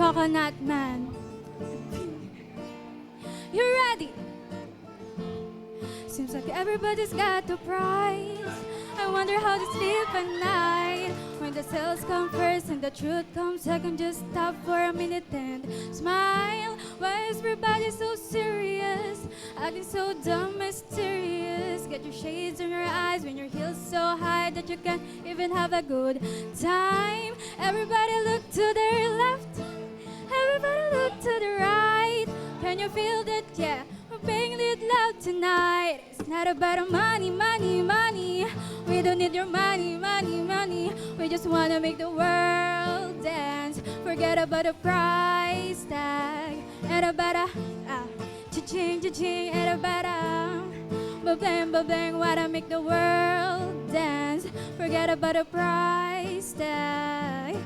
coconut man. You ready? Seems like everybody's got a prize. I wonder how to sleep at night. When the sales come first and the truth comes second, just stop for a minute and smile. Why is everybody so serious? Acting so dumb, mysterious. Get your shades in your eyes when your heels so high that you can't even have a good time. Everybody look to their left. Everybody look to the right. Can you feel that? Yeah, we're being lit loud tonight. It's not about money, money, money. We don't need your money, money, money. We just wanna make the world dance. Forget about the price tag. And about a cha-ching, cha-ching, and about a ba-bang, ba-bang. Wanna make the world dance. Forget about the price tag.